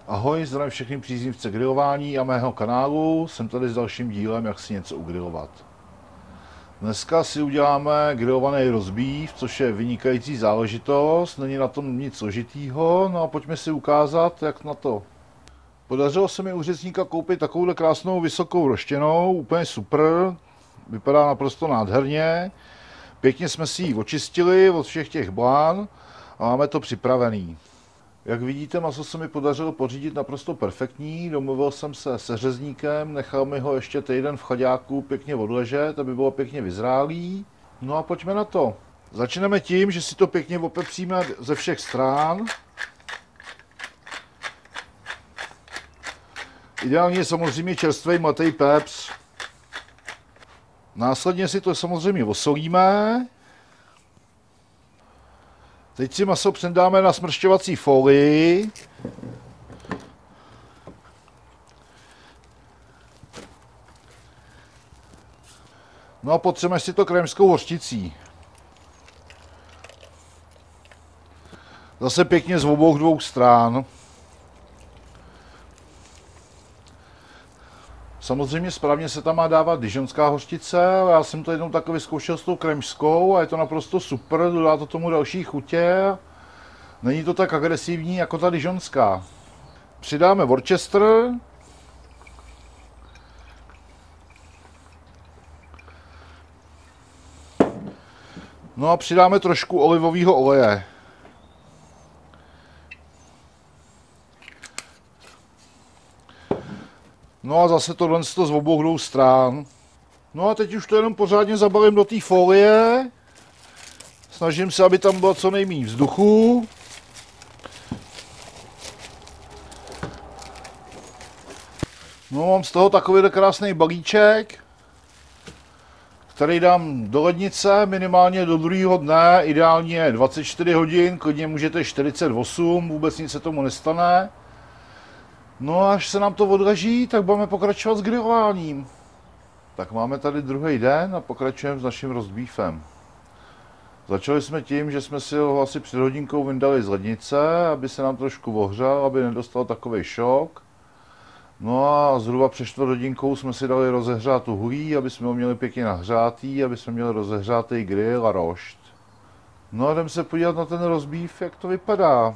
Ahoj, zdravím všechny příznivce grilování a mého kanálu. Jsem tady s dalším dílem, jak si něco ugrilovat. Dneska si uděláme grilovaný rozbív, což je vynikající záležitost, není na tom nic složitýho, no a pojďme si ukázat, jak na to. Podařilo se mi u řezníka koupit takovouhle krásnou vysokou roštěnou, úplně super, vypadá naprosto nádherně. Pěkně jsme si ji očistili od všech těch blán a máme to připravený. Jak vidíte, maso se mi podařilo pořídit naprosto perfektní, domluvil jsem se se řezníkem, nechal mi ho ještě týden v chlaďáku pěkně odležet, aby bylo pěkně vyzrálý. No a pojďme na to. Začneme tím, že si to pěkně opepříme ze všech stran. Ideálně je samozřejmě čerstvý mletý pepř. Následně si to samozřejmě osolíme. Teď si maso předáme na smršťovací folii. No a potřebujeme si to krémskou hořčicí. Zase pěkně z obou dvou stran. Samozřejmě správně se tam má dávat dijonská hořčice, ale já jsem to jednou takový zkoušel s tou kremskou a je to naprosto super, dodá to tomu další chutě. Není to tak agresivní jako ta dijonská. Přidáme Worcester. No a přidáme trošku olivového oleje. No a zase tohle z obou dvou stran. No a teď už to jenom pořádně zabalím do té folie. Snažím se, aby tam bylo co nejméně vzduchu. No mám z toho takovýhle krásný balíček, který dám do lednice minimálně do druhého dne, ideálně 24 hodin, klidně můžete 48, vůbec nic se tomu nestane. No a až se nám to odleží, tak budeme pokračovat s grilováním. Tak máme tady druhý den a pokračujeme s naším roastbeefem. Začali jsme tím, že jsme si ho asi před hodinkou vyndali z lednice, aby se nám trošku ohřel, aby nedostal takový šok. No a zhruba před čtvrt hodinkou jsme si dali rozehřát uhlí, aby jsme ho měli pěkně nahřátý, aby jsme měli rozehřátý grill a rošt. No a jdeme se podívat na ten roastbeef, jak to vypadá.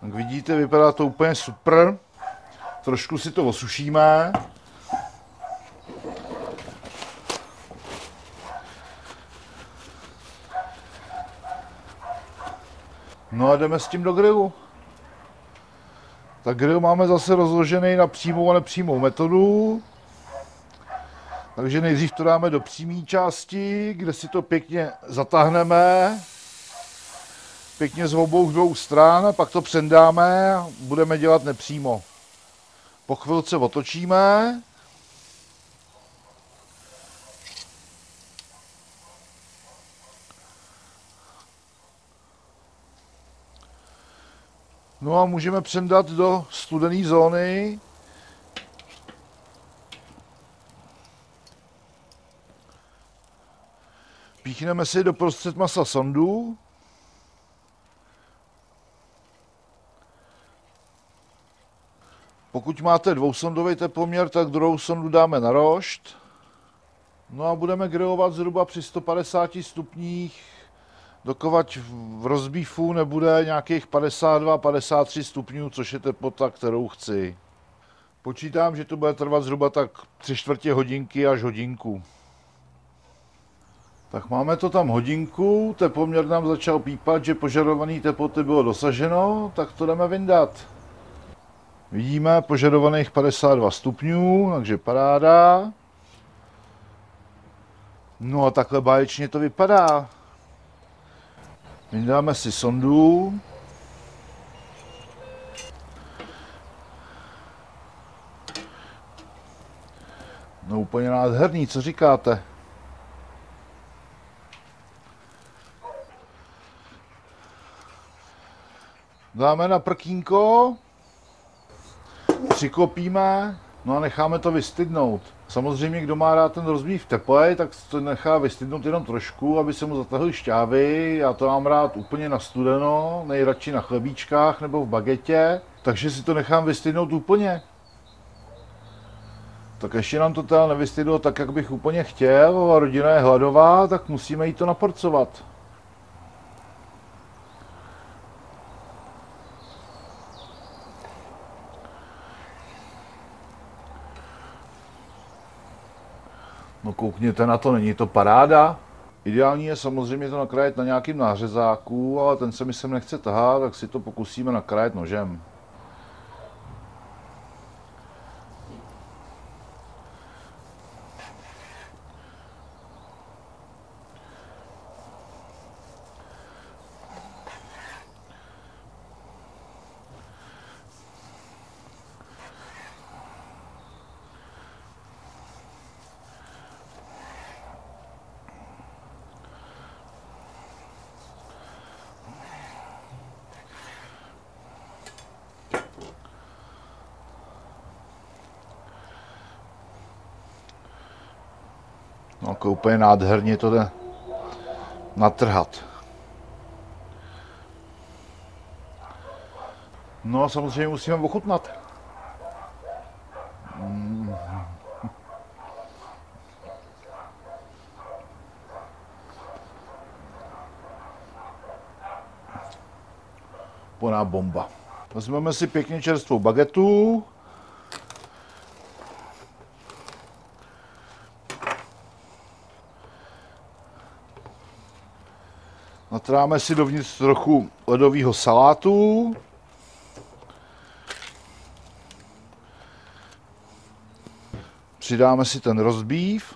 Jak vidíte, vypadá to úplně super. Trošku si to osušíme. No a jdeme s tím do grillu. Tak grill máme zase rozložený na přímou a nepřímou metodu. Takže nejdřív to dáme do přímé části, kde si to pěkně zatáhneme. Pěkně z obou dvou stran, pak to předáme a budeme dělat nepřímo. Po chvilce otočíme. No a můžeme předat do studené zóny. Píchneme si do prostřed masa sondu. Pokud máte dvousondový teploměr, tak druhou sondu dáme na rošt. No a budeme grilovat zhruba při 150 stupních, dokud v roastbeefu nebude nějakých 52-53 stupňů, což je teplota, kterou chci. Počítám, že to bude trvat zhruba tak 3/4 hodinky až hodinku. Tak máme to tam hodinku, teploměr nám začal pípat, že požadované teploty bylo dosaženo, tak to jdeme vyndat. Vidíme požadovaných 52 stupňů, takže paráda. No a takhle báječně to vypadá. Vydáme si sondu. No úplně nádherný, co říkáte? Dáme na prkínko, přiklopíme, no a necháme to vystydnout. Samozřejmě, kdo má rád ten rozbív teplej, tak to nechá vystydnout jenom trošku, aby se mu zatahly šťávy. Já to mám rád úplně na studeno, nejradši na chlebíčkách nebo v bagetě, takže si to nechám vystydnout úplně. Tak ještě nám to teda nevystydlo tak, jak bych úplně chtěl, a rodina je hladová, tak musíme jí to naporcovat. No koukněte na to, není to paráda? Ideální je samozřejmě to nakrájet na nějakým nářezáku, ale ten se mi sem nechce tahat, tak si to pokusíme nakrájet nožem. No, jako úplně nádherně to jde natrhat. No a samozřejmě musíme ochutnat. Plná bomba. Vezmeme si pěkně čerstvou bagetu. Natráme si dovnitř trochu ledového salátu. Přidáme si ten roastbeef.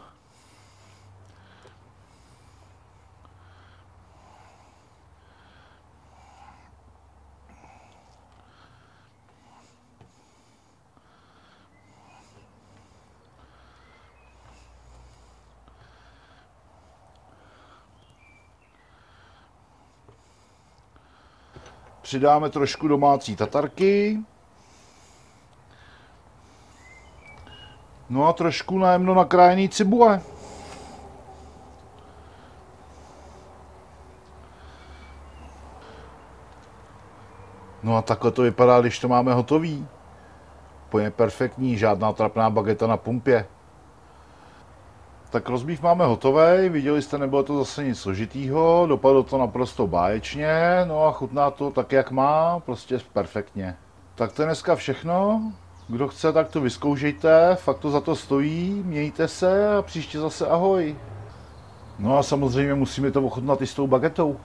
Přidáme trošku domácí tatarky. No a trošku najemno nakrájený cibule. No a takhle to vypadá, když to máme hotový. Úplně perfektní, žádná trapná bageta na pumpě. Tak roastbeef máme hotový, viděli jste, nebylo to zase nic složitýho, dopadlo to naprosto báječně, no a chutná to tak, jak má, prostě perfektně. Tak to je dneska všechno, kdo chce, tak to vyzkoušejte, fakt to za to stojí, mějte se a příště zase ahoj. No a samozřejmě musíme to ochutnat i s tou bagetou.